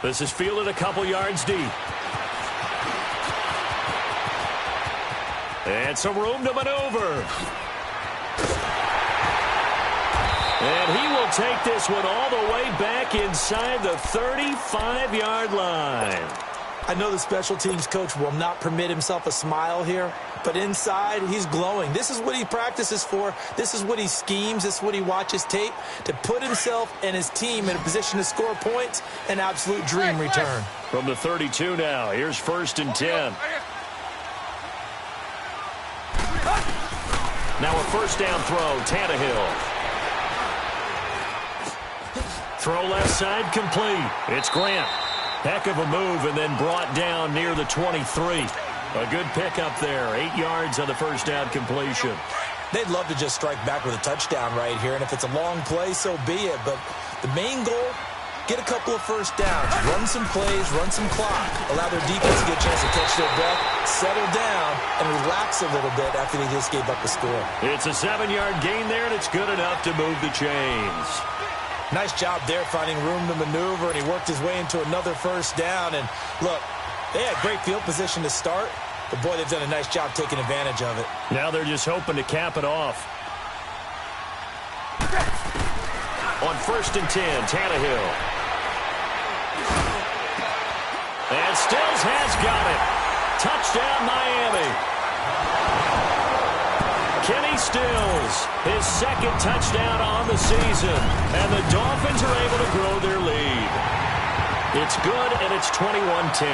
This is fielded a couple yards deep. And some room to maneuver. And he will take this one all the way back inside the 35-yard line. I know the special teams coach will not permit himself a smile here, but inside, he's glowing. This is what he practices for. This is what he schemes. This is what he watches tape to put himself and his team in a position to score points. An absolute dream return. From the 32 now, here's 1st and 10. Now a first down throw, Tannehill. Throw left side complete. It's Grant. Heck of a move and then brought down near the 23. A good pickup there. 8 yards on the first down completion. They'd love to just strike back with a touchdown right here, and if it's a long play, so be it. But the main goal, get a couple of first downs, run some plays, run some clock, allow their defense to get a chance to catch their breath, settle down, and relax a little bit after they just gave up the score. It's a 7-yard gain there, and it's good enough to move the chains. Nice job there finding room to maneuver, and he worked his way into another first down. And look, they had great field position to start, but boy, they've done a nice job taking advantage of it. Now they're just hoping to cap it off. On 1st and 10, Tannehill. And Stills has got it. Touchdown, Miami. Kenny Stills, his 2nd touchdown on the season, and the Dolphins are able to grow their lead. It's good, and it's 21-10.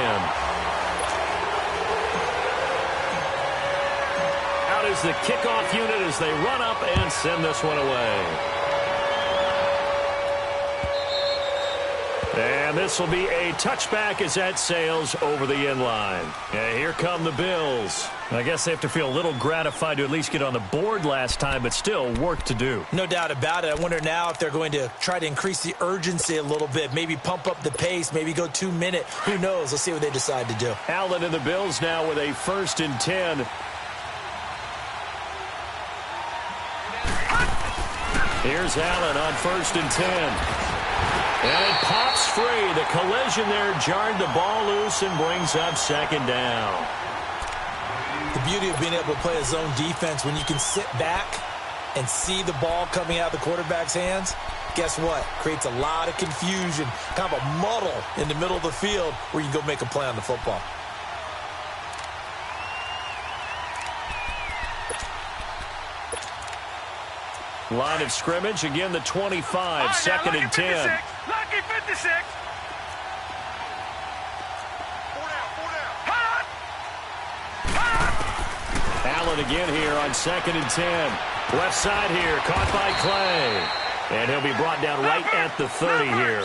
Out is the kickoff unit as they run up and send this one away. And this will be a touchback as that sails over the end line. And here come the Bills. I guess they have to feel a little gratified to at least get on the board last time, but still work to do. No doubt about it. I wonder now if they're going to try to increase the urgency a little bit, maybe pump up the pace, maybe go 2-minute. Who knows? Let's see what they decide to do. Allen and the Bills now with a 1st and 10. Here's Allen on 1st and 10. And it pops free. The collision there jarred the ball loose and brings up 2nd down. The beauty of being able to play a zone defense when you can sit back and see the ball coming out of the quarterback's hands, guess what? Creates a lot of confusion, kind of a muddle in the middle of the field where you can go make a play on the football. Line of scrimmage, again the 25, 2nd and 10. Lucky 56. Allen again here on 2nd and 10. Left side here, caught by Clay. And he'll be brought down right at the 30 here.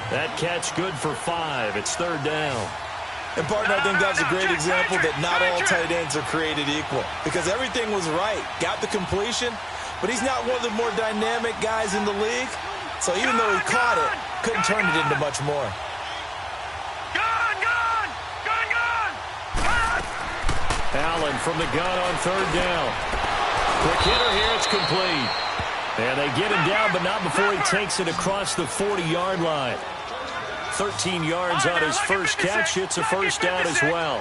That catch good for 5. It's 3rd down. And, partner, I think that's a great example that not all tight ends are created equal. Because everything was right. Got the completion, but he's not one of the more dynamic guys in the league. So even though he caught it, couldn't turn it into much more. Allen from the gun on 3rd down. Quick hitter here, it's complete. And they get him down, but not before he takes it across the 40-yard line. 13 yards on his first catch. It's a first down as well.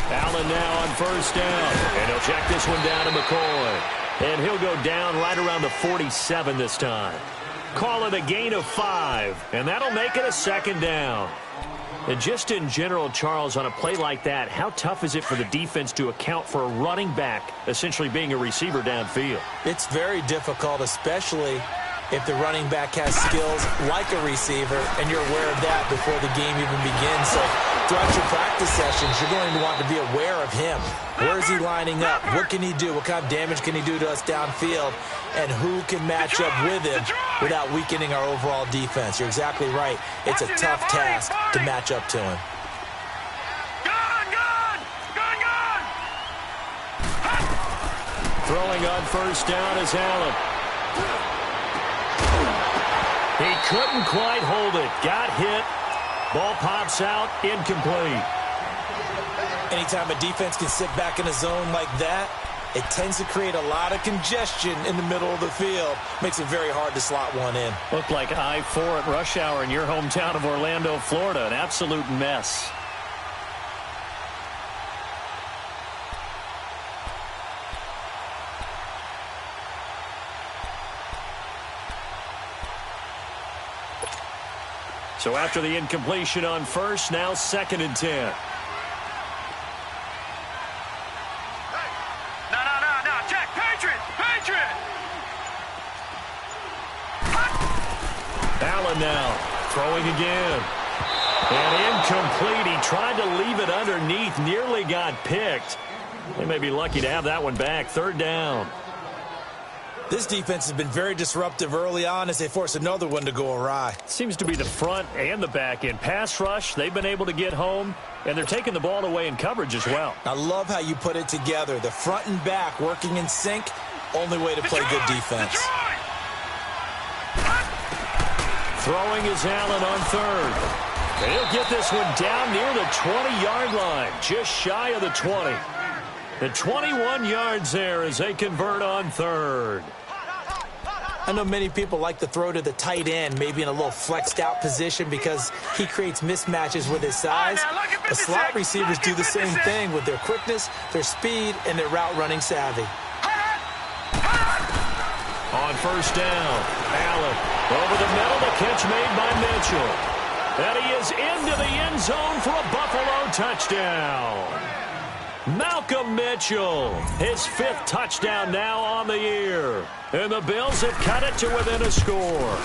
Allen now on first down. And he'll check this one down to McCoy. And he'll go down right around the 47 this time. Call it a gain of 5. And that'll make it a 2nd down. And just in general, Charles, on a play like that, how tough is it for the defense to account for a running back essentially being a receiver downfield? It's very difficult, especially if the running back has skills like a receiver, and you're aware of that before the game even begins. So throughout your practice sessions, you're going to want to be aware of him. Where is he lining up? What can he do? What kind of damage can he do to us downfield? And who can match up with him without weakening our overall defense? You're exactly right. It's a tough task to match up to him. Throwing on first down is Allen. He couldn't quite hold it. Got hit. Ball pops out. Incomplete. Anytime a defense can sit back in a zone like that, it tends to create a lot of congestion in the middle of the field. Makes it very hard to slot one in. Looked like I-4 at rush hour in your hometown of Orlando, Florida. An absolute mess. So after the incompletion on first, now 2nd and 10. Allen now throwing again. And incomplete. He tried to leave it underneath. Nearly got picked. They may be lucky to have that one back. 3rd down. This defense has been very disruptive early on as they force another one to go awry. Seems to be the front and the back end. Pass rush, they've been able to get home, and they're taking the ball away in coverage as well. I love how you put it together. The front and back working in sync, only way to play good defense. Throwing is Allen on 3rd. And he'll get this one down near the 20-yard line, just shy of the 20. The 21 yards there as they convert on 3rd. I know many people like to throw to the tight end, maybe in a little flexed out position because he creates mismatches with his size. The slot receivers do the same thing with their quickness, their speed, and their route running savvy. On first down, Allen over the middle, the catch made by Mitchell. And he is into the end zone for a Buffalo touchdown. Malcolm Mitchell, his 5th touchdown now on the year. And the Bills have cut it to within a score.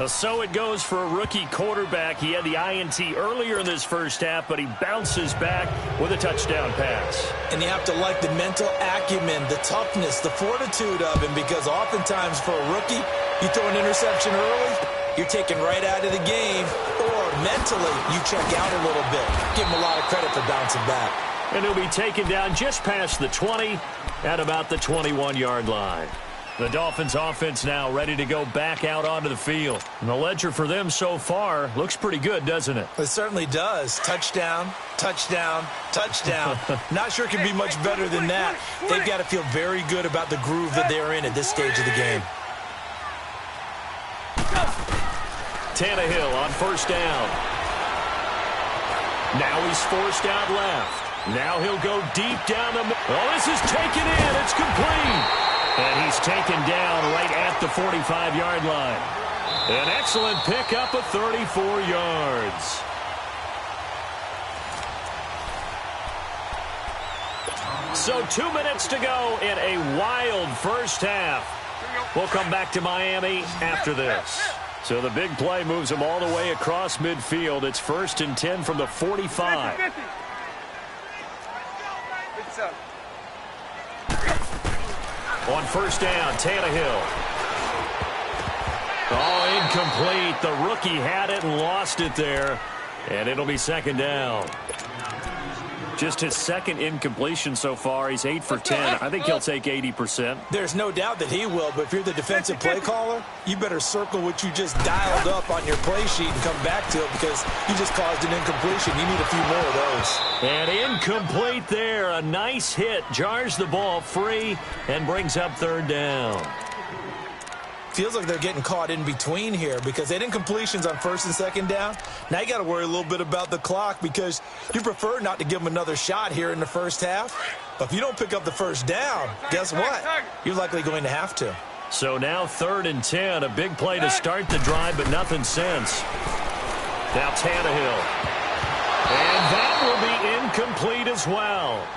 So it goes for a rookie quarterback. He had the INT earlier in this first half, but he bounces back with a touchdown pass. And you have to like the mental acumen, the toughness, the fortitude of him, because oftentimes for a rookie, you throw an interception early, you're taken right out of the game, or mentally you check out a little bit. Give him a lot of credit for bouncing back. And he'll be taken down just past the 20 at about the 21-yard line. The Dolphins offense now ready to go back out onto the field. And the ledger for them so far looks pretty good, doesn't it? It certainly does. Touchdown, touchdown, touchdown. Not sure it can be much better than that. They've got to feel very good about the groove that they're in at this stage of the game. Tannehill on first down. Now he's forced out left. Now he'll go deep down the middle. Oh, this is taken in. It's complete. And he's taken down right at the 45-yard line. An excellent pickup of 34 yards. So 2 minutes to go in a wild first half. We'll come back to Miami after this. So the big play moves them all the way across midfield. It's 1st and 10 from the 45. On first down, Tannehill. Oh, incomplete. The rookie had it and lost it there. And it'll be 2nd down. Just his 2nd incompletion so far. He's 8 for 10. I think he'll take 80%. There's no doubt that he will, but if you're the defensive play caller, you better circle what you just dialed up on your play sheet and come back to it because you just caused an incompletion. You need a few more of those. And incomplete there. A nice hit. Jars the ball free and brings up 3rd down. Feels like they're getting caught in between here because they had incompletions on 1st and 2nd down. Now you got to worry a little bit about the clock because you prefer not to give them another shot here in the first half. But if you don't pick up the first down, guess what? You're likely going to have to. So now 3rd and 10. A big play to start the drive, but nothing since. Now Tannehill. And that will be incomplete as well.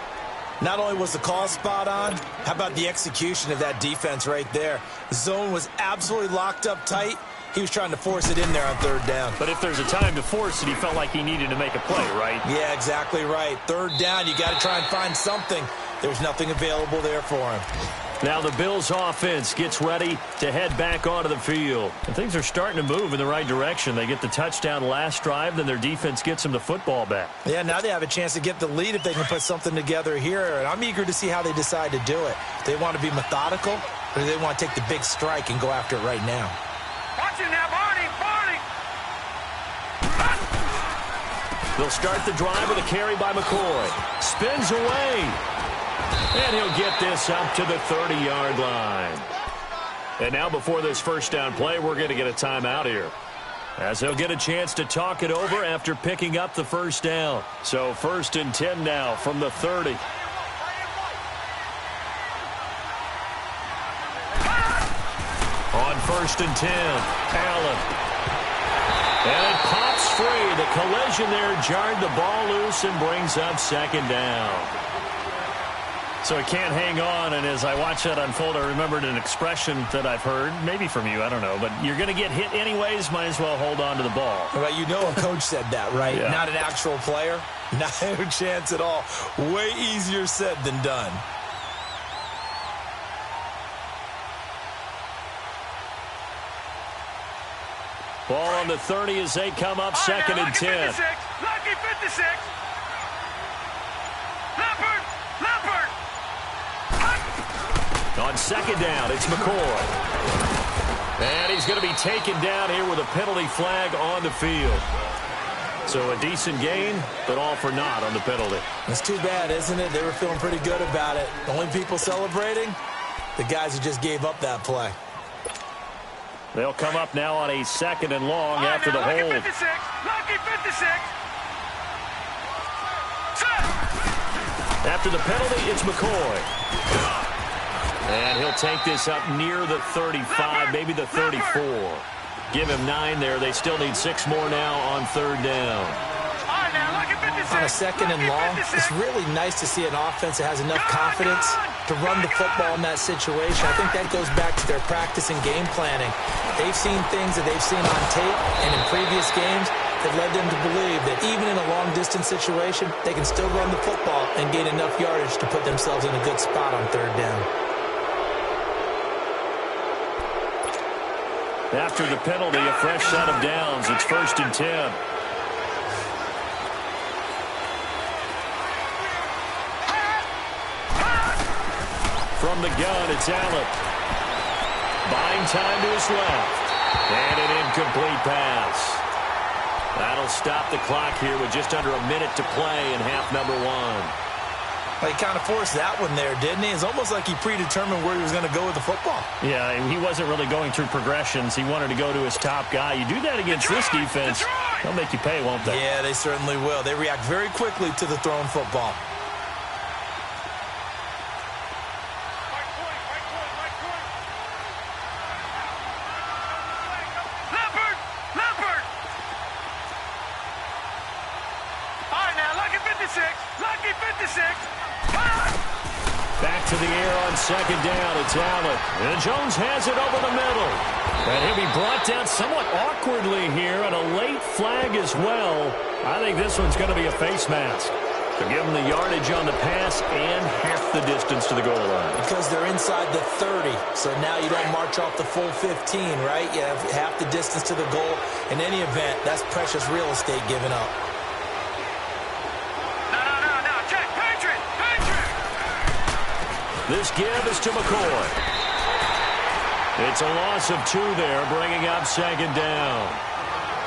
Not only was the call spot on, how about the execution of that defense right there? The zone was absolutely locked up tight. He was trying to force it in there on 3rd down. But if there's a time to force it, he felt like he needed to make a play, right? Yeah, exactly right. 3rd down, you got to try and find something. There's nothing available there for him. Now the Bills offense gets ready to head back onto the field. And things are starting to move in the right direction. They get the touchdown last drive, then their defense gets them the football back. Yeah, now they have a chance to get the lead if they can put something together here. And I'm eager to see how they decide to do it. Do they want to be methodical, or do they want to take the big strike and go after it right now? Watch it now, Barney! They'll start the drive with a carry by McCoy. Spins away. And he'll get this up to the 30-yard line. And now before this first down play, we're going to get a timeout here, as he'll get a chance to talk it over after picking up the first down. So 1st and 10 now from the 30. On 1st and 10, Allen. And it pops free. The collision there jarred the ball loose and brings up 2nd down. So it can't hang on, and as I watch that unfold, I remembered an expression that I've heard, maybe from you, I don't know, but you're going to get hit anyways, might as well hold on to the ball. Well, you know a coach said that, right? Yeah. Not an actual player. No chance at all. Way easier said than done. Ball on the 30 as they come up 2nd and 10. Lucky 56. Leopard. On 2nd down, it's McCoy. And he's going to be taken down here with a penalty flag on the field. So a decent gain, but all for naught on the penalty. It's too bad, isn't it? They were feeling pretty good about it. The only people celebrating, the guys who just gave up that play. They'll come up now on a 2nd and long after the hold. Lucky 56. After the penalty, it's McCoy. And he'll take this up near the 35, maybe the 34. Give him 9 there. They still need 6 more now on 3rd down. On a 2nd and long, it's really nice to see an offense that has enough confidence to run the football in that situation. I think that goes back to their practice and game planning. They've seen things that they've seen on tape and in previous games that led them to believe that even in a long-distance situation, they can still run the football and gain enough yardage to put themselves in a good spot on 3rd down. After the penalty, a fresh set of downs. It's 1st and 10. From the gun, it's Allen. Buying time to his left. And an incomplete pass. That'll stop the clock here with just under a minute to play in half number 1. Well, he kind of forced that one there, didn't he? It's almost like he predetermined where he was going to go with the football. Yeah, he wasn't really going through progressions. He wanted to go to his top guy. You do that against this defense, they'll make you pay, won't they? Yeah, they certainly will. They react very quickly to the thrown football. Leopard. All right, now, lucky 56. Back to the air on 2nd down. It's Allen. And Jones has it over the middle. And he'll be brought down somewhat awkwardly here, and a late flag as well. I think this one's going to be a face mask. To give him the yardage on the pass and half the distance to the goal line. Because they're inside the 30, so now you don't march off the full 15, right? You have half the distance to the goal. In any event, that's precious real estate given up. This give is to McCoy. It's a loss of 2 there, bringing up 2nd down.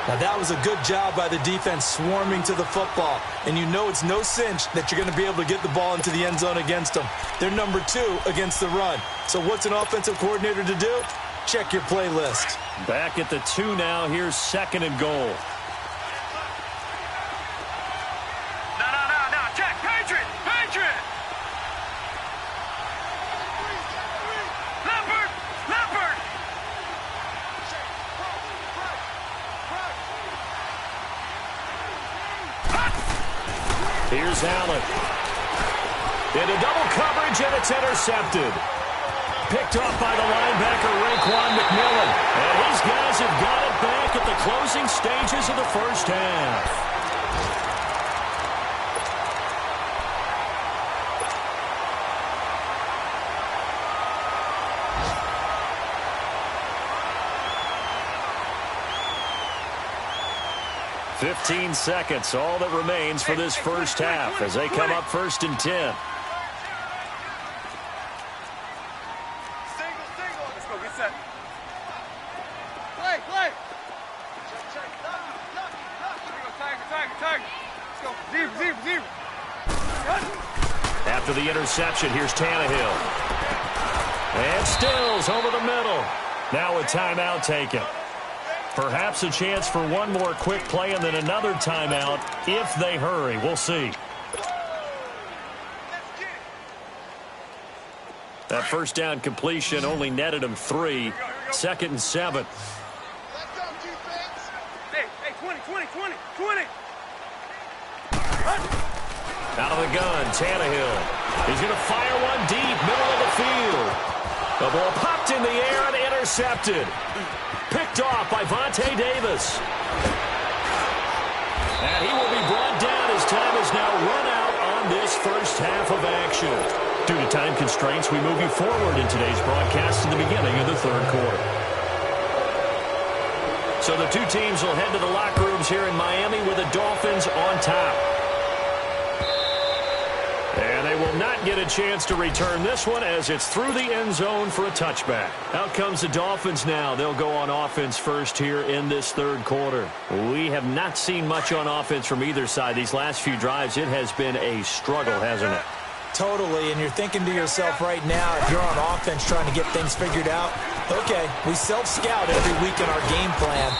Now, that was a good job by the defense swarming to the football. And you know it's no cinch that you're going to be able to get the ball into the end zone against them. They're number 2 against the run. So what's an offensive coordinator to do? Check your playlist. Back at the 2 now. Here's 2nd and goal. No. Check. Patriot. Leopard. Here's Allen. Into double coverage, and it's intercepted. Picked off by the linebacker, Raekwon McMillan. And these guys have got it back at the closing stages of the first half. 15 seconds, all that remains for this first half as they come up 1st and 10. Let's go, get set. Play. Tiger. Let's go. Zero. After the interception, here's Tannehill. And Stills over the middle. Now a timeout taken. Perhaps a chance for one more quick play and then another timeout if they hurry. We'll see. That first down completion only netted him 3. 2nd and 7. Hey, 20. Out of the gun, Tannehill. He's going to fire one deep, middle of the field. The ball popped in the air and intercepted. Picked off by Vontae Davis. And he will be brought down as time has now run out on this first half of action. Due to time constraints, we move you forward in today's broadcast to the beginning of the 3rd quarter. So the two teams will head to the locker rooms here in Miami with the Dolphins on top. And they will not get a chance to return this one as it's through the end zone for a touchback. Out comes the Dolphins now. They'll go on offense first here in this 3rd quarter. We have not seen much on offense from either side. These last few drives, it has been a struggle, hasn't it? Totally, and you're thinking to yourself right now, if you're on offense trying to get things figured out, okay, we self-scout every week in our game plan.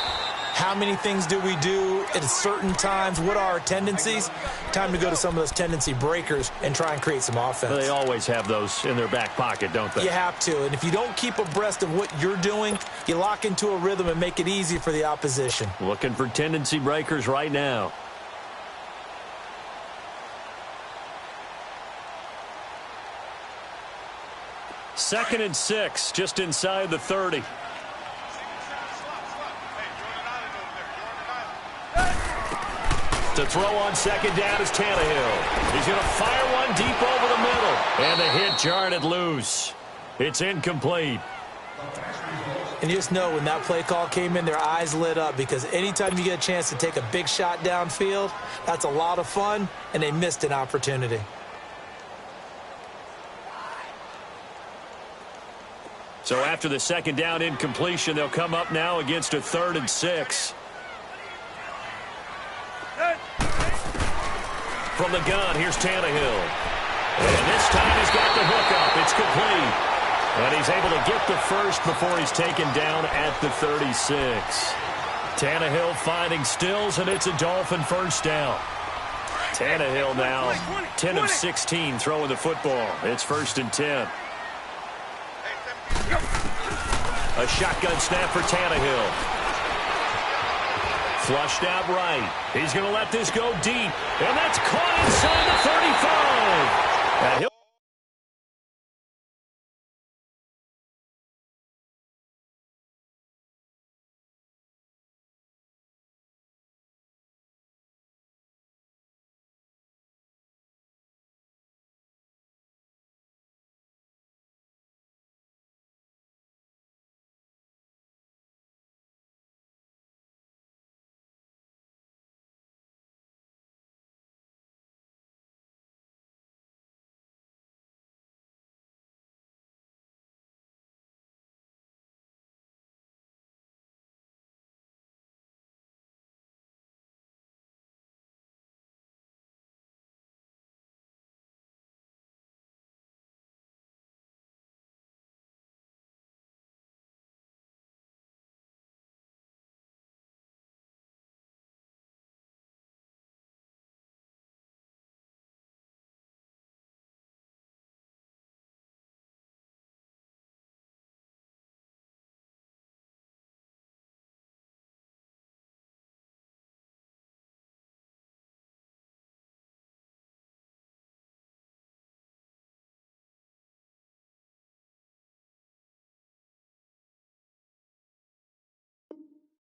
How many things do we do at certain times? What are our tendencies? Time to go to some of those tendency breakers and try and create some offense. They always have those in their back pocket, don't they? You have to, and if you don't keep abreast of what you're doing, you lock into a rhythm and make it easy for the opposition. Looking for tendency breakers right now. Second and 6, just inside the 30. To throw on 2nd down is Tannehill. He's going to fire one deep over the middle. And the hit jarred it loose. It's incomplete. And you just know when that play call came in, their eyes lit up because anytime you get a chance to take a big shot downfield, that's a lot of fun, and they missed an opportunity. So after the 2nd down incompletion, they'll come up now against a 3rd and 6. From the gun, here's Tannehill. And this time he's got the hook up. It's complete. And he's able to get the first before he's taken down at the 36. Tannehill finding Stills, and it's a Dolphin first down. Tannehill now 10 of 16 throwing the football. It's 1st and 10. A shotgun snap for Tannehill. Flushed out right. He's going to let this go deep. And that's caught inside the 35. And he'll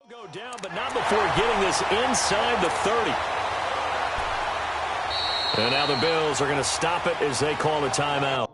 go down, but not before getting this inside the 30. And now the Bills are going to stop it as they call a timeout.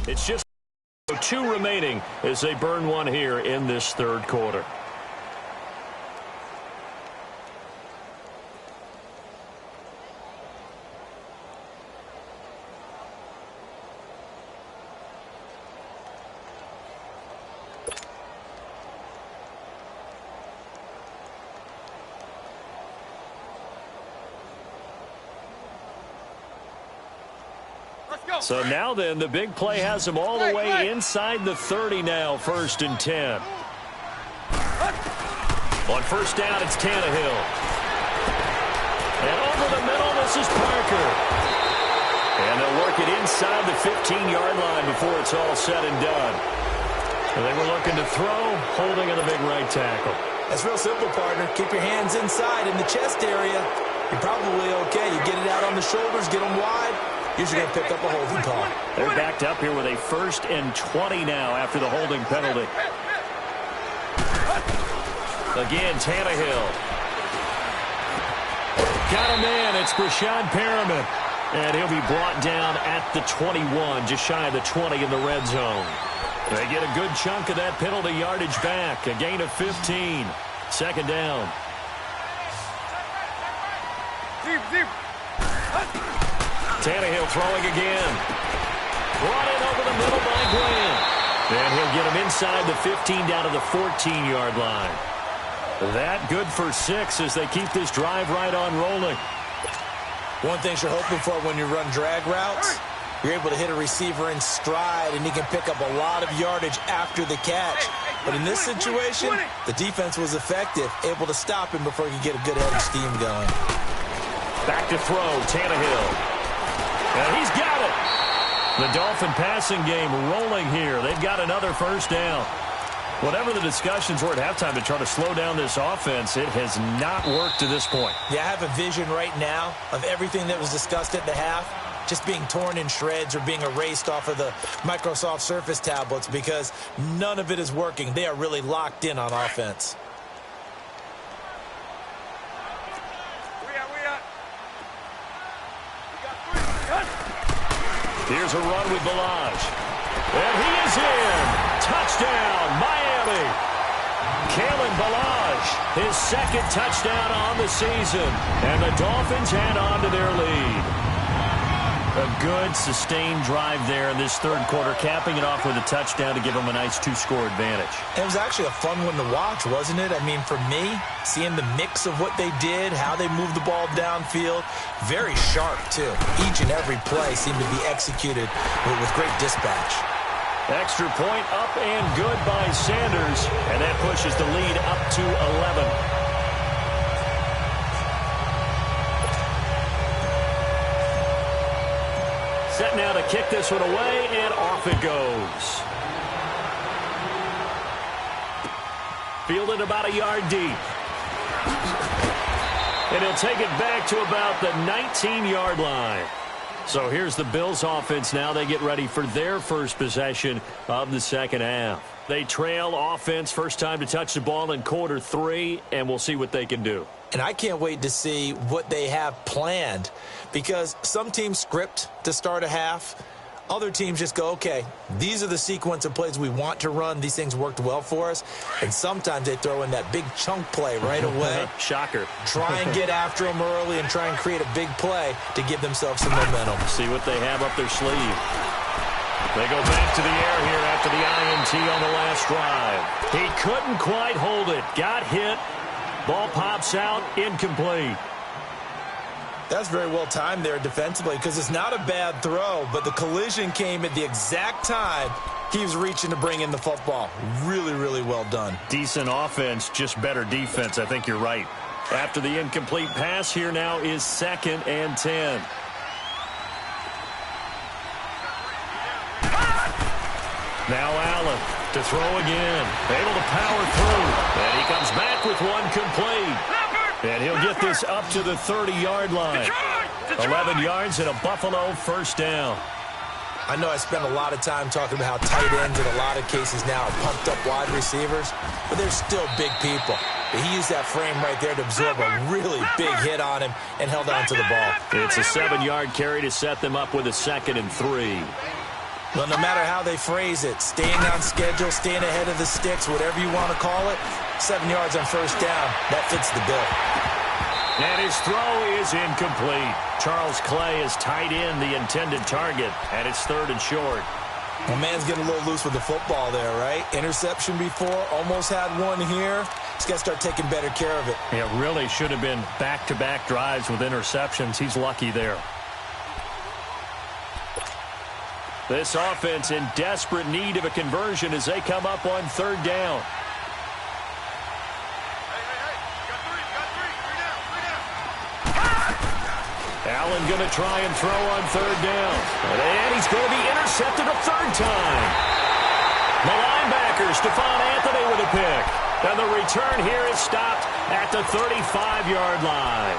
It's just 2 remaining as they burn one here in this third quarter. So now then, the big play has them all the way inside the 30 now, 1st and 10. On first down, it's Tannehill. And over the middle, this is Parker. And they'll work it inside the 15-yard line before it's all said and done. And they were looking to throw, holding on the big right tackle. That's real simple, partner. Keep your hands inside in the chest area. You're probably okay. You get it out on the shoulders, get them wide. Usually going to pick up a holding call. They're backed up here with a 1st and 20 now after the holding penalty. Again, Tannehill. Got a man. It's Brashad Perriman. And he'll be brought down at the 21, just shy of the 20 in the red zone. They get a good chunk of that penalty yardage back. A gain of 15. 2nd down. Tannehill throwing again. Brought in over the middle by Graham. And he'll get him inside the 15 down to the 14-yard line. That good for 6 as they keep this drive right on rolling. One thing you're hoping for when you run drag routes, you're able to hit a receiver in stride, and he can pick up a lot of yardage after the catch. But in this situation, the defense was effective, able to stop him before he could get a good head of steam going. Back to throw, Tannehill. And he's got it. The Dolphin passing game rolling here. They've got another 1st down. Whatever the discussions were at halftime to try to slow down this offense, it has not worked to this point. Yeah, I have a vision right now of everything that was discussed at the half just being torn in shreds or being erased off of the Microsoft Surface tablets because none of it is working. They are really locked in on offense. Here's a run with Balaj. And he is in. Touchdown, Miami. Kalen Balaj, his 2nd touchdown on the season. And the Dolphins head on to their lead. A good, sustained drive there in this third quarter, capping it off with a touchdown to give them a nice 2-score advantage. It was actually a fun one to watch, wasn't it? I mean, for me, seeing the mix of what they did, how they moved the ball downfield, very sharp, too. Each and every play seemed to be executed with great dispatch. Extra point up and good by Sanders, and that pushes the lead up to 11. Set now to kick this one away, and off it goes. Fielded about a yard deep. And he'll take it back to about the 19-yard line. So here's the Bills offense now. They get ready for their first possession of the second half. They trail offense, first time to touch the ball in quarter 3, and we'll see what they can do. And I can't wait to see what they have planned because some teams script to start a half. Other teams just go, okay, these are the sequence of plays we want to run. These things worked well for us. And sometimes they throw in that big chunk play right away. Shocker. Try and get after them early and try and create a big play to give themselves some momentum. See what they have up their sleeve. They go back to the air here after the INT on the last drive. He couldn't quite hold it. Got hit. Ball pops out. Incomplete. That's very well timed there defensively because it's not a bad throw, but the collision came at the exact time he was reaching to bring in the football. Really, really well done. Decent offense, just better defense. I think you're right. After the incomplete pass, here now is 2nd and 10. Now Allen to throw again. Able to power through. And he comes back with one complete. And he'll get this up to the 30-yard line. 11 yards and a Buffalo first down. I know I spent a lot of time talking about how tight ends in a lot of cases now are pumped up wide receivers, but they're still big people. He used that frame right there to absorb a really big hit on him and held on to the ball. It's a 7-yard carry to set them up with a 2nd and 3. Well, no matter how they phrase it, staying on schedule, staying ahead of the sticks, whatever you want to call it, 7 yards on first down, that fits the bill. And his throw is incomplete. Charles Clay has tied in the intended target, and it's 3rd and short. My man's getting a little loose with the football there, right? Interception before, almost had one here. He's got to start taking better care of it. It really should have been back-to-back drives with interceptions. He's lucky there. This offense in desperate need of a conversion as they come up on 3rd down. Allen going to try and throw on 3rd down. And he's going to be intercepted a 3rd time. The linebacker, Stephon Anthony with a pick. And the return here is stopped at the 35-yard line.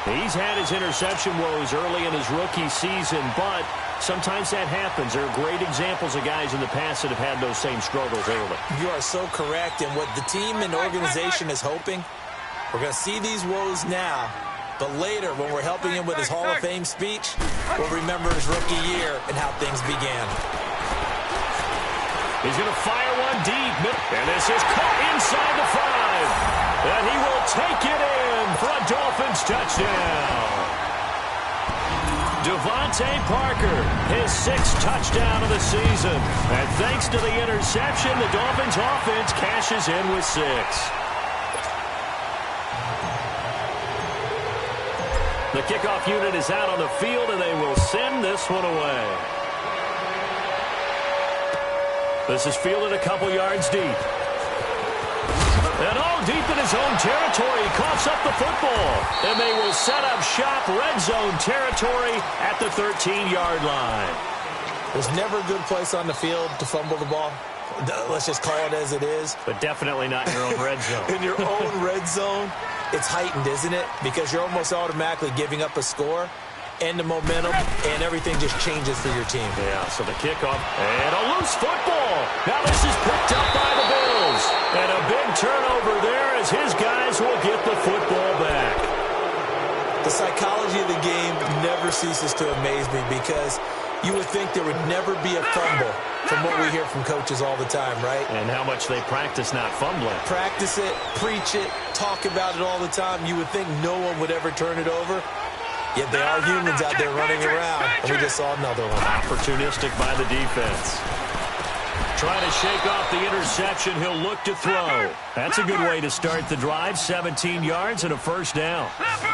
He's had his interception woes early in his rookie season, but sometimes that happens. There are great examples of guys in the past that have had those same struggles early. You are so correct. And what the team and organization is hoping, we're going to see these woes now, but later when we're helping him with his Hall of Fame speech, we'll remember his rookie year and how things began. He's going to fire one deep. And this is caught inside the 5. And he will take it in for a Dolphins touchdown. Devontae Parker, his 6th touchdown of the season. And thanks to the interception, the Dolphins offense cashes in with 6. The kickoff unit is out on the field, and they will send this one away. This is fielded a couple yards deep. And deep in his own territory. He coughs up the football. And they will set up shop, red zone territory at the 13-yard line. There's never a good place on the field to fumble the ball. Let's just call it as it is. But definitely not in your own red zone. In your own red zone, it's heightened, isn't it? Because you're almost automatically giving up a score and the momentum, and everything just changes for your team. Yeah, so the kickoff, and a loose football. Now this is picked up by the Bills. And a big turnover there as his guys will get the football back. The psychology of the game never ceases to amaze me because you would think there would never be a fumble from what we hear from coaches all the time, right? And how much they practice not fumbling. Practice it, preach it, talk about it all the time. You would think no one would ever turn it over. Yet they are humans out there running around, and we just saw another one. Opportunistic by the defense. Trying to shake off the interception. He'll look to throw. That's a good way to start the drive. 17 yards and a first down.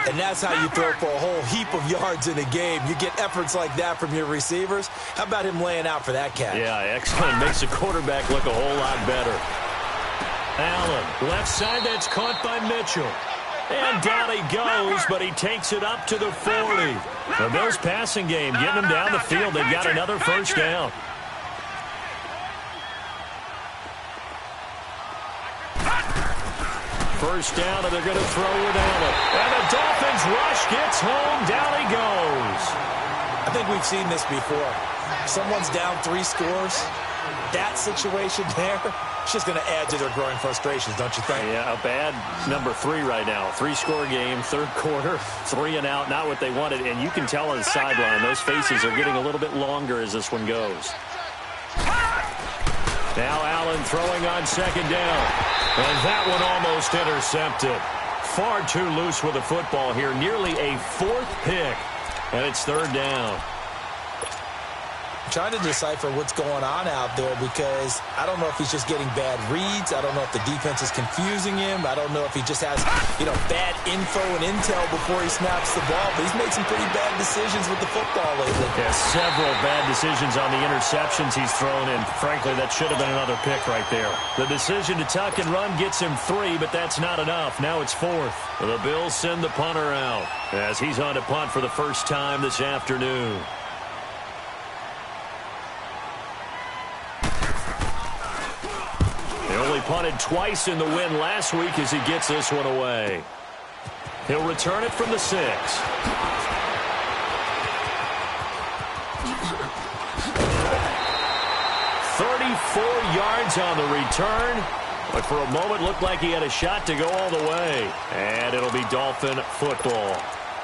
And that's how you throw for a whole heap of yards in a game. You get efforts like that from your receivers. How about him laying out for that catch? Yeah, excellent. Makes the quarterback look a whole lot better. Allen, left side, that's caught by Mitchell. And down he goes, but he takes it up to the 40. The Bills passing game, getting them down the field. They've got another first down. First down, and they're going to throw with Allen. And the Dolphins rush gets home. Down he goes. I think we've seen this before. Someone's down 3 scores. That situation there, it's just going to add to their growing frustrations, don't you think? Yeah, a bad number 3 right now. 3-score game, third quarter, 3 and out, not what they wanted. And you can tell on the sideline, those faces are getting a little bit longer as this one goes. Now Allen throwing on second down. And that one almost intercepted. Far too loose with the football here. Nearly a 4th pick. And it's third down. Trying to decipher what's going on out there because I don't know if he's just getting bad reads. I don't know if the defense is confusing him. I don't know if he just has, bad info and intel before he snaps the ball. But he's made some pretty bad decisions with the football lately. Yeah, several bad decisions on the interceptions he's thrown, and frankly, that should have been another pick right there. The decision to tuck and run gets him 3, but that's not enough. Now it's 4th. The Bills send the punter out as he's on to punt for the first time this afternoon. They only punted twice in the win last week as he gets this one away. He'll return it from the 6. 34 yards on the return. But for a moment, looked like he had a shot to go all the way. And it'll be Dolphin football.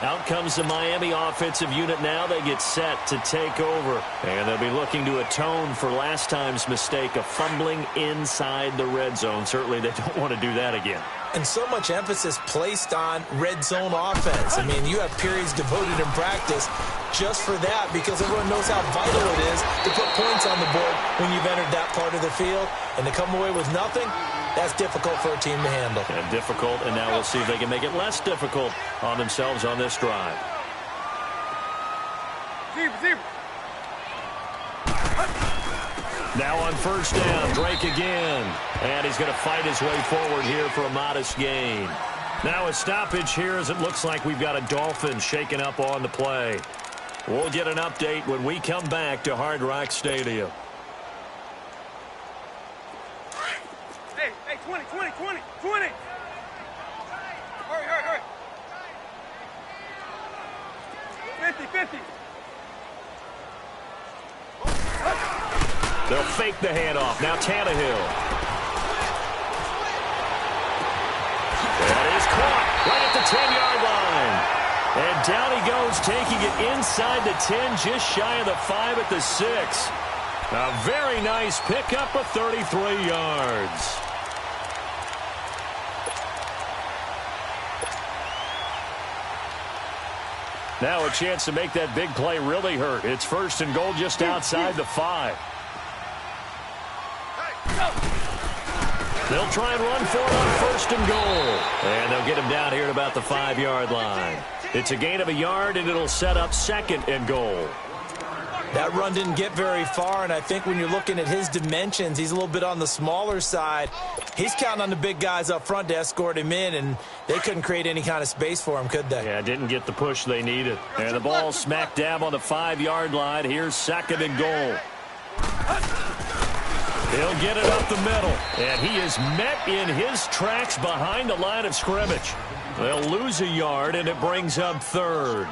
Out comes the Miami offensive unit now. They get set to take over. And they'll be looking to atone for last time's mistake of fumbling inside the red zone. Certainly they don't want to do that again. And so much emphasis placed on red zone offense. I mean, you have periods devoted in practice just for that because everyone knows how vital it is to put points on the board when you've entered that part of the field. And to come away with nothing, that's difficult for a team to handle. And difficult, and now we'll see if they can make it less difficult on themselves on this drive. Now on first down, Drake again. And he's going to fight his way forward here for a modest gain. Now a stoppage here as it looks like we've got a Dolphin shaken up on the play. We'll get an update when we come back to Hard Rock Stadium. Hey, 20. Hurry. 50. They'll fake the handoff. Now Tannehill. That is caught right at the 10-yard line. And down he goes, taking it inside the 10, just shy of the 5 at the 6. A very nice pickup of 33 yards. Now a chance to make that big play really hurt. It's first and goal just outside the 5. They'll try and run for it on first and goal. And they'll get him down here at about the 5-yard line. It's a gain of a yard, and it'll set up second and goal. That run didn't get very far, and I think when you're looking at his dimensions, he's a little bit on the smaller side. He's counting on the big guys up front to escort him in, and they couldn't create any kind of space for him, could they? Yeah, didn't get the push they needed. And the ball smack dab on the 5-yard line. Here's second and goal. He'll get it up the middle, and he is met in his tracks behind the line of scrimmage. They'll lose a yard, and it brings up third.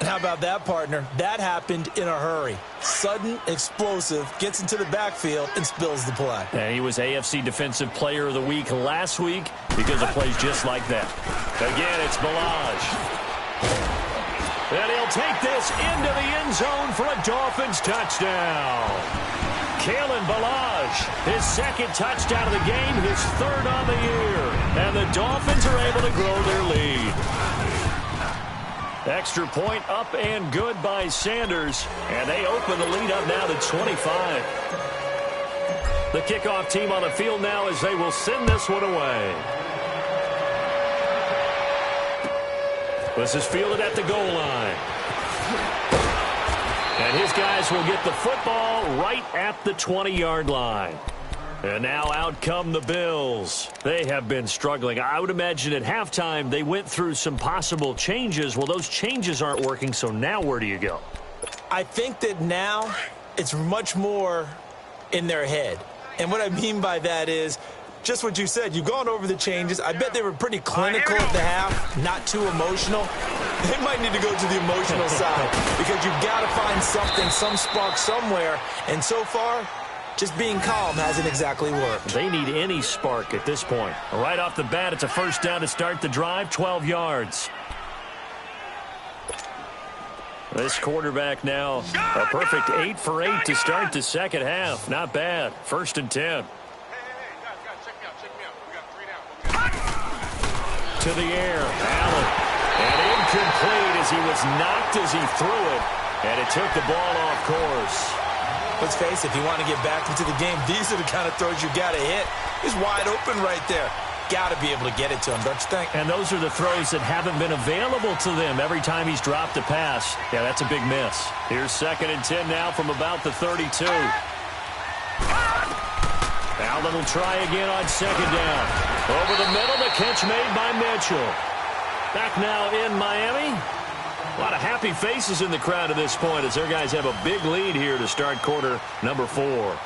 How about that, partner? That happened in a hurry. Sudden, explosive, gets into the backfield, and spills the play. And he was AFC Defensive Player of the Week last week because of plays just like that. Again, it's Balaj. And he'll take this into the end zone for a Dolphins touchdown. Kalen Balaj, his second touchdown of the game, his third on the year. And the Dolphins are able to grow their lead. Extra point up and good by Sanders. And they open the lead up now to 25. The kickoff team on the field now as they will send this one away. This is fielded at the goal line. And his guys will get the football right at the 20-yard line. And now out come the Bills. They have been struggling. I would imagine at halftime they went through some possible changes. Well, those changes aren't working, so now where do you go? I think that now it's much more in their head. And what I mean by that is just what you said. You've gone over the changes. I bet they were pretty clinical at the half, not too emotional. They might need to go to the emotional side because you've got to find something, some spark somewhere. And so far, just being calm hasn't exactly worked. They need any spark at this point. Right off the bat, it's a first down to start the drive, 12 yards. This quarterback now, a perfect 8 for 8 to start the second half. Not bad. First and 10. Guys, check me out. We got 3 down. To the air, Allen. And incomplete as he was knocked as he threw it. And it took the ball off course. Let's face it, if you want to get back into the game, these are the kind of throws you got to hit. He's wide open right there. Got to be able to get it to him, don't you think? And those are the throws that haven't been available to them every time he's dropped a pass. Yeah, that's a big miss. Here's second and 10 now from about the 32. Allen will try again on second down. Over the middle, the catch made by Mitchell. Back now in Miami. A lot of happy faces in the crowd at this point as their guys have a big lead here to start quarter number 4.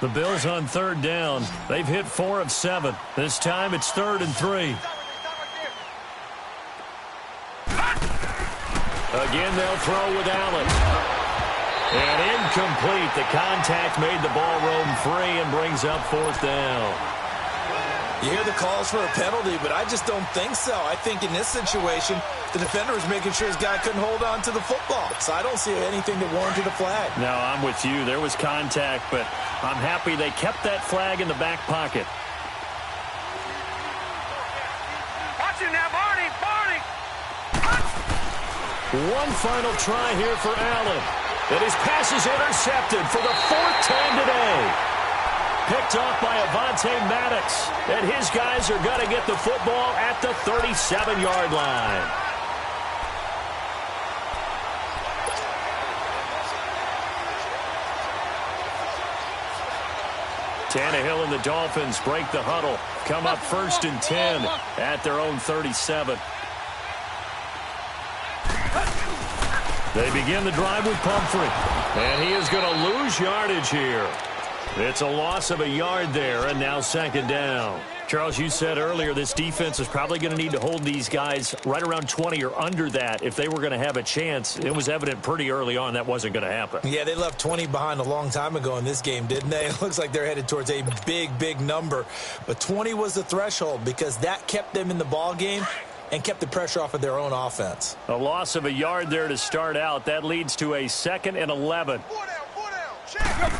The Bills on third down. They've hit 4 of 7. This time it's 3rd and 3. Again, they'll throw with Allen. And incomplete. The contact made the ball roam free and brings up 4th down. You hear the calls for a penalty, but I just don't think so. I think in this situation, the defender was making sure his guy couldn't hold on to the football. So I don't see anything that warranted a flag. No, I'm with you. There was contact, but I'm happy they kept that flag in the back pocket. Watch him now, Barney! Barney! One final try here for Allen. And his pass is intercepted for the 4th time today. Picked off by Avonte Maddox. And his guys are going to get the football at the 37-yard line. Tannehill and the Dolphins break the huddle. Come up 1st and 10 at their own 37. They begin the drive with Pumphrey. And he is going to lose yardage here. It's a loss of a yard there, and now 2nd down. Charles, you said earlier this defense is probably going to need to hold these guys right around 20 or under that if they were going to have a chance. It was evident pretty early on that wasn't going to happen. Yeah, they left 20 behind a long time ago in this game, didn't they? It looks like they're headed towards a big, big number. But 20 was the threshold because that kept them in the ball game and kept the pressure off of their own offense. A loss of a yard there to start out. That leads to a 2nd and 11. 4 down, 4 down. Check.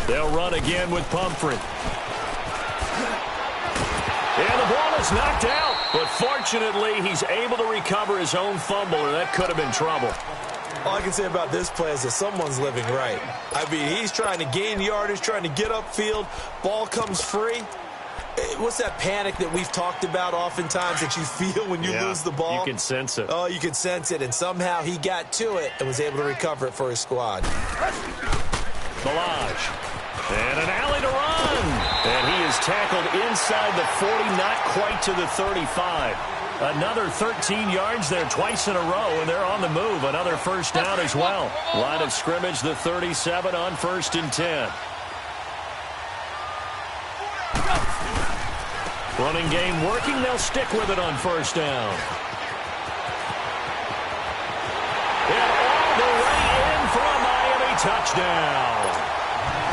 They'll run again with Pumphrey. And the ball is knocked out. But fortunately, he's able to recover his own fumble, or that could have been trouble. All I can say about this play is that someone's living right. I mean, he's trying to gain yardage, trying to get upfield. Ball comes free. What's that panic that we've talked about oftentimes that you feel when you lose the ball? You can sense it. Oh, you can sense it. And somehow he got to it and was able to recover it for his squad. Balaj. And an alley to run. And he is tackled inside the 40, not quite to the 35. Another 13 yards there twice in a row, and they're on the move. Another 1st down as well. Line of scrimmage, the 37 on 1st and 10. Running game working. They'll stick with it on 1st down. And all the way in for a Miami touchdown.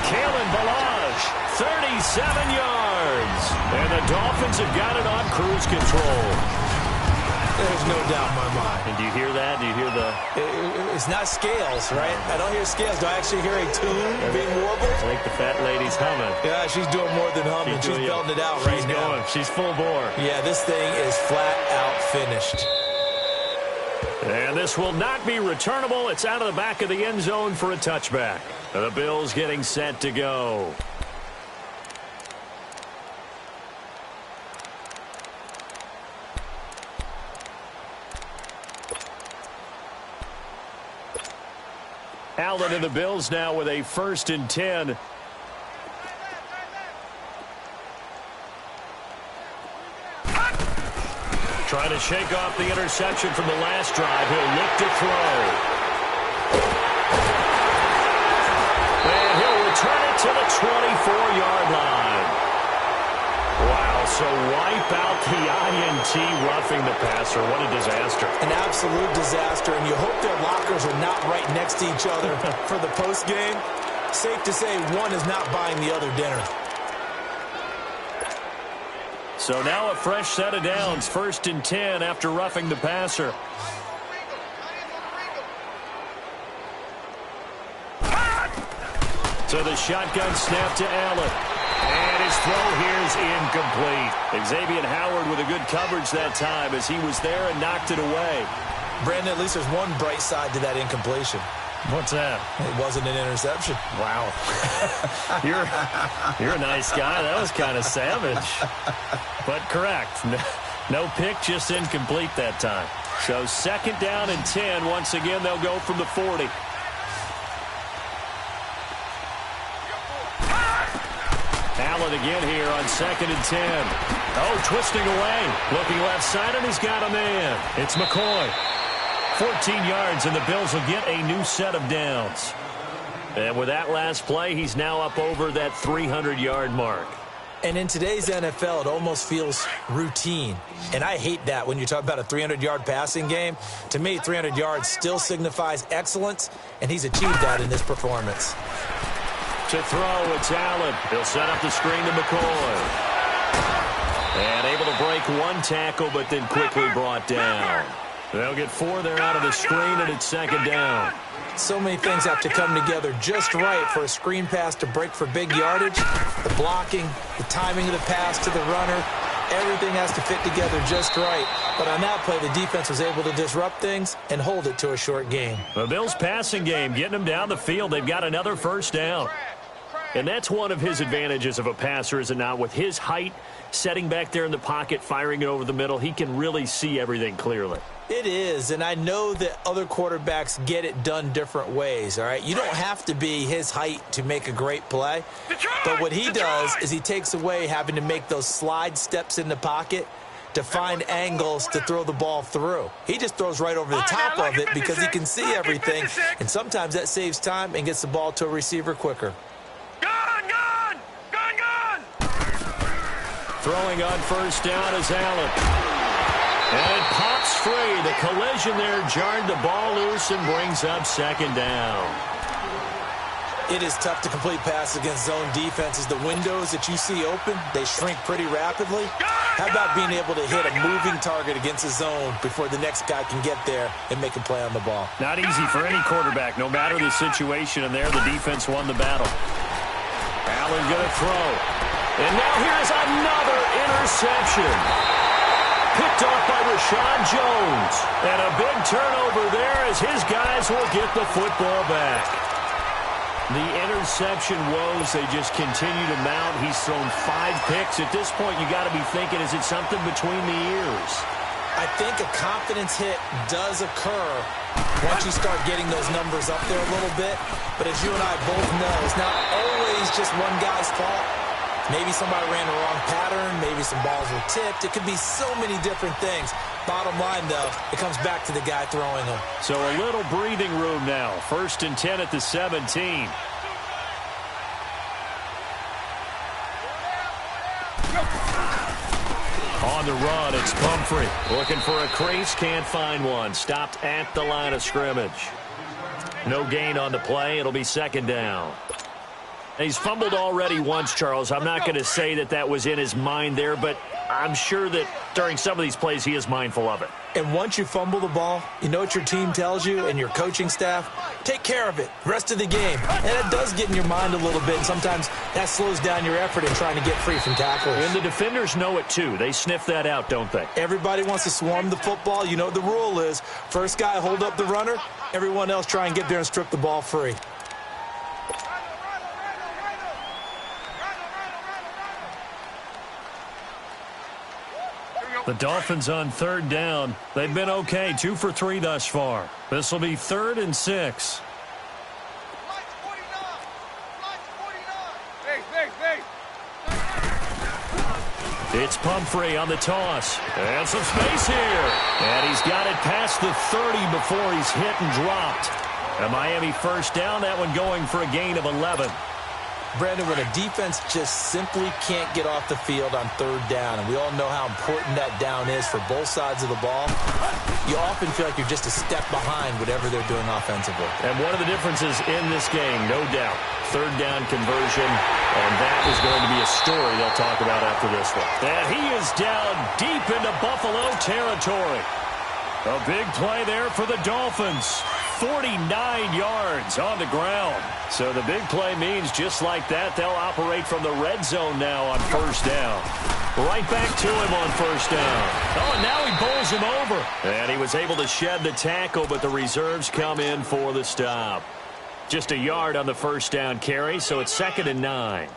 Kalen Balaj, 37 yards. And the Dolphins have got it on cruise control. There's no doubt in my mind. And do you hear that? Do you hear the... It's not scales, right? I don't hear scales. Do I actually hear a tune being warbled? I think the fat lady's humming. Yeah, she's doing more than humming. She's belting it out right now. Going. She's full bore. Yeah, this thing is flat out finished. And this will not be returnable. It's out of the back of the end zone for a touchback. The Bills getting set to go. Allen and the Bills now with a 1st and 10. Trying to shake off the interception from the last drive. He'll look to throw. And he'll return it to the 24-yard line. Wow, so wipe out the INT roughing the passer. What a disaster. An absolute disaster, and you hope their lockers are not right next to each other for the postgame. Safe to say one is not buying the other dinner. So now a fresh set of downs, 1st and 10 after roughing the passer. So the shotgun snap to Allen. And his throw here is incomplete. Xavier Howard with a good coverage that time as he was there and knocked it away. Brandon, at least there's one bright side to that incompletion. What's that? It wasn't an interception. Wow. You're a nice guy. That was kind of savage. But correct. No pick, just incomplete that time. So 2nd down and 10. Once again, they'll go from the 40. Allen again here on 2nd and 10. Oh, twisting away. Looking left side, and he's got a man. It's McCoy. 14 yards, and the Bills will get a new set of downs. And with that last play, he's now up over that 300-yard mark. And in today's NFL, it almost feels routine. And I hate that when you talk about a 300-yard passing game. To me, 300 yards still signifies excellence, and he's achieved that in this performance. To throw, it's Allen. He'll set up the screen to McCoy. And able to break one tackle, but then quickly brought down. They'll get 4 there out of the screen, and it's second down. So many things have to come together just right for a screen pass to break for big yardage. The blocking, the timing of the pass to the runner, everything has to fit together just right. But on that play, the defense was able to disrupt things and hold it to a short gain. The Bills' passing game, getting them down the field. They've got another first down. And that's one of his advantages of a passer, is it not? With his height, setting back there in the pocket, firing it over the middle, he can really see everything clearly. It is, and I know that other quarterbacks get it done different ways, all right? You don't have to be his height to make a great play. But what he does is he takes away having to make those slide steps in the pocket to find angles to throw the ball through. He just throws right over the top of it because he can see everything, and sometimes that saves time and gets the ball to a receiver quicker. Throwing on first down is Allen. And it pops free. The collision there jarred the ball loose and brings up second down. It is tough to complete passes against zone defenses. The windows that you see open, they shrink pretty rapidly. How about being able to hit a moving target against a zone before the next guy can get there and make a play on the ball? Not easy for any quarterback, no matter the situation. And there, the defense won the battle. Allen going to throw. And now here's another interception. Picked off by Rashad Jones. And a big turnover there as his guys will get the football back. The interception woes, they just continue to mount. He's thrown 5 picks. At this point, you got to be thinking, is it something between the ears? I think a confidence hit does occur once you start getting those numbers up there a little bit. But as you and I both know, it's not always just one guy's fault. Maybe somebody ran the wrong pattern. Maybe some balls were tipped. It could be so many different things. Bottom line, though, it comes back to the guy throwing them. So a little breathing room now. 1st and 10 at the 17. On the run, it's Pumphrey. Looking for a crease, can't find one. Stopped at the line of scrimmage. No gain on the play. It'll be second down. He's fumbled already once, Charles. I'm not going to say that that was in his mind there, but I'm sure that during some of these plays he is mindful of it. And once you fumble the ball, you know what your team tells you and your coaching staff? Take care of it rest of the game. And it does get in your mind a little bit, and sometimes that slows down your effort in trying to get free from tacklers. And the defenders know it too. They sniff that out, don't they? Everybody wants to swarm the football. You know what the rule is. First guy hold up the runner. Everyone else try and get there and strip the ball free. The Dolphins on 3rd down. They've been okay, 2 for 3 thus far. This will be 3rd and 6. It's Pumphrey on the toss. And some space here. And he's got it past the 30 before he's hit and dropped. A Miami first down, that one going for a gain of 11. Brandon, when a defense just simply can't get off the field on 3rd down, and we all know how important that down is for both sides of the ball, you often feel like you're just a step behind whatever they're doing offensively. And one of the differences in this game, no doubt, 3rd down conversion, and that is going to be a story they'll talk about after this one. And he is down deep into Buffalo territory. A big play there for the Dolphins. 49 yards on the ground. So the big play means just like that, they'll operate from the red zone now on first down. Right back to him on first down. Oh, and now he bowls him over. And he was able to shed the tackle, but the reserves come in for the stop. Just a yard on the first down carry, so it's 2nd and 9.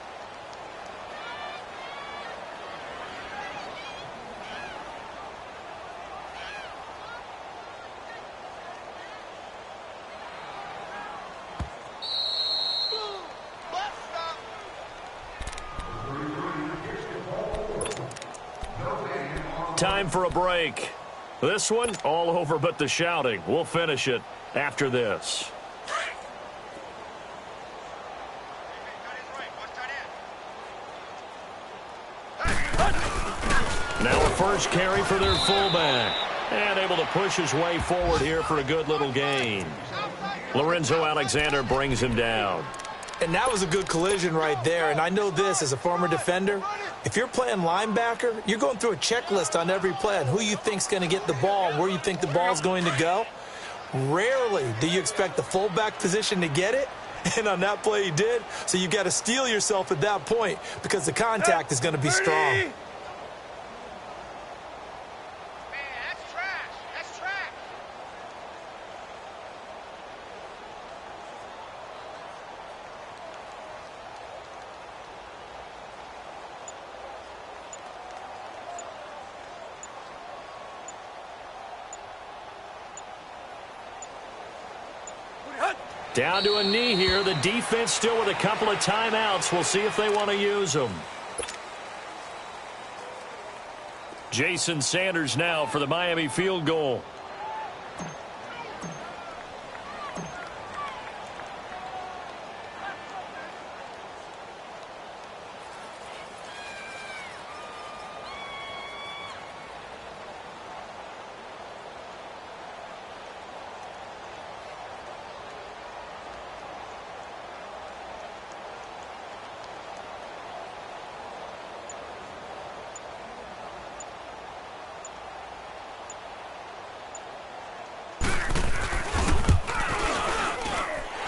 Time for a break. This one, all over but the shouting. We'll finish it after this. first carry for their fullback. And able to push his way forward here for a good little gain. Lorenzo Alexander brings him down. And that was a good collision right there. And I know this as a former defender. If you're playing linebacker, you're going through a checklist on every play on who you think's going to get the ball and where you think the ball's going to go. Rarely do you expect the fullback position to get it. And on that play he did. So you've got to steel yourself at that point because the contact is going to be strong. Down to a knee here. The defense still with a couple of timeouts. We'll see if they want to use them. Jason Sanders now for the Miami field goal.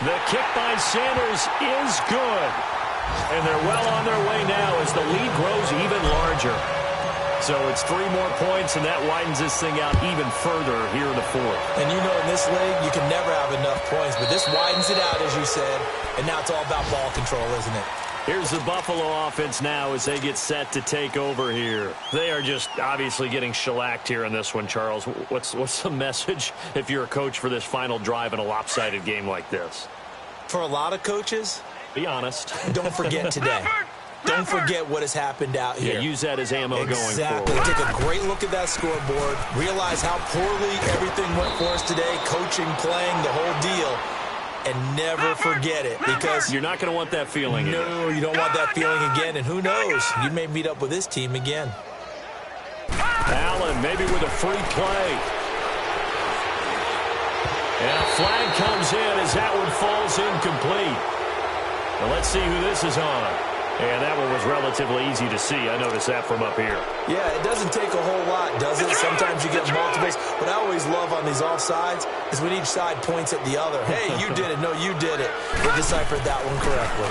The kick by Sanders is good. And they're well on their way now as the lead grows even larger. So it's 3 more points, and that widens this thing out even further here in the fourth. And you know in this league, you can never have enough points. But this widens it out, as you said. And now it's all about ball control, isn't it? Here's the Buffalo offense now as they get set to take over here. They are just obviously getting shellacked here in this one, Charles. What's the message if you're a coach for this final drive in a lopsided game like this? For a lot of coaches, be honest. Don't forget today. Don't forget what has happened out here. Yeah, use that as ammo going forward. Exactly. Take a great look at that scoreboard. Realize how poorly everything went for us today. Coaching, playing, the whole deal. And never forget it, because you're not going to want that feeling again. No, you don't want that feeling again. And who knows? You may meet up with this team again. Allen maybe with a free play. And a flag comes in as that one falls incomplete. Well, let's see who this is on. And that one was relatively easy to see. I noticed that from up here. Yeah, it doesn't take a whole lot, does it? Sometimes you get multiples. What I always love on these offsides is when each side points at the other. Hey, you did it. No, you did it. They deciphered that one correctly.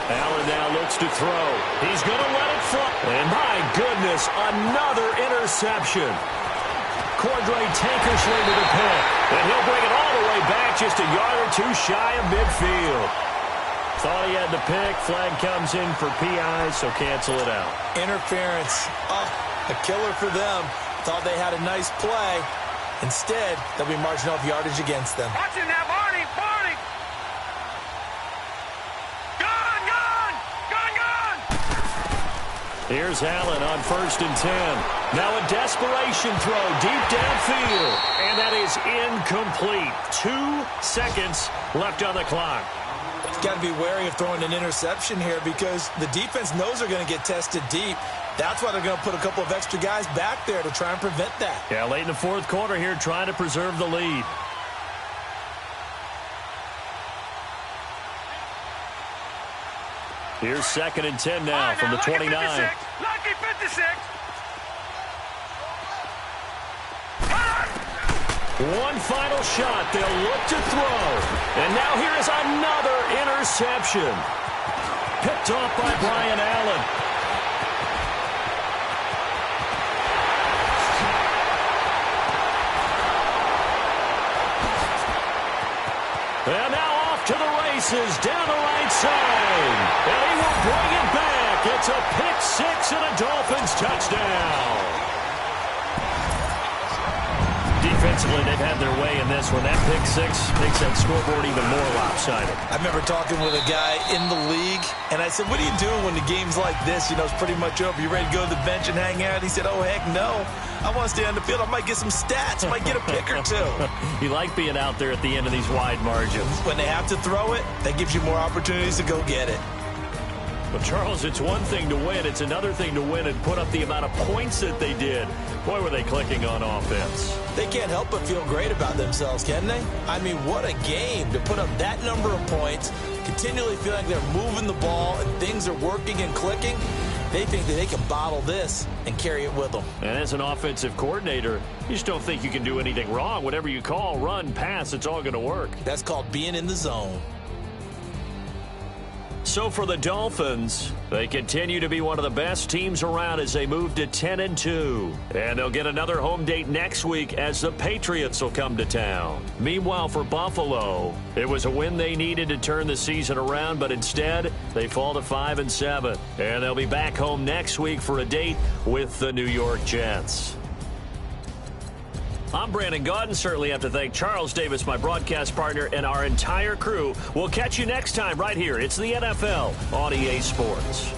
Allen now looks to throw. He's going to let it fly. And my goodness, another interception. Cordray Tankersley to the pick. And he'll bring it all the way back just a yard or two shy of midfield. Thought he had the pick. Flag comes in for PI, so cancel it out. Interference. Oh, a killer for them. Thought they had a nice play. Instead, they'll be marginal yardage against them. Watching that, Barney! Barney! Gone! Gone! Gone! Gone! Here's Allen on 1st and 10. Now a desperation throw deep downfield. And that is incomplete. 2 seconds left on the clock. Got to be wary of throwing an interception here because the defense knows they're going to get tested deep. That's why they're going to put a couple of extra guys back there to try and prevent that. Yeah, late in the 4th quarter here, trying to preserve the lead. Here's 2nd and 10 now from the 29. Lucky 56. One final shot. They'll look to throw. And now here is another interception. Picked off by Brian Allen. And now off to the races down the right side. And he will bring it back. It's a pick 6 and a Dolphins touchdown. Defensively, they've had their way in this one. That pick 6 makes that scoreboard even more lopsided. I remember talking with a guy in the league, and I said, what are you doing when the game's like this? You know, it's pretty much over. You ready to go to the bench and hang out? He said, oh, heck no. I want to stay on the field. I might get some stats. I might get a pick or two. You like being out there at the end of these wide margins. When they have to throw it, that gives you more opportunities to go get it. Well, Charles, it's one thing to win. It's another thing to win and put up the amount of points that they did. Boy, were they clicking on offense. They can't help but feel great about themselves, can they? I mean, what a game to put up that number of points, continually feel like they're moving the ball and things are working and clicking. They think that they can bottle this and carry it with them. And as an offensive coordinator, you just don't think you can do anything wrong. Whatever you call, run, pass, it's all going to work. That's called being in the zone. So for the Dolphins, they continue to be one of the best teams around as they move to 10-2. And they'll get another home date next week as the Patriots will come to town. Meanwhile, for Buffalo, it was a win they needed to turn the season around, but instead they fall to 5-7. And they'll be back home next week for a date with the New York Jets. I'm Brandon Gaudin. Certainly have to thank Charles Davis, my broadcast partner, and our entire crew. We'll catch you next time right here. It's the NFL on EA Sports.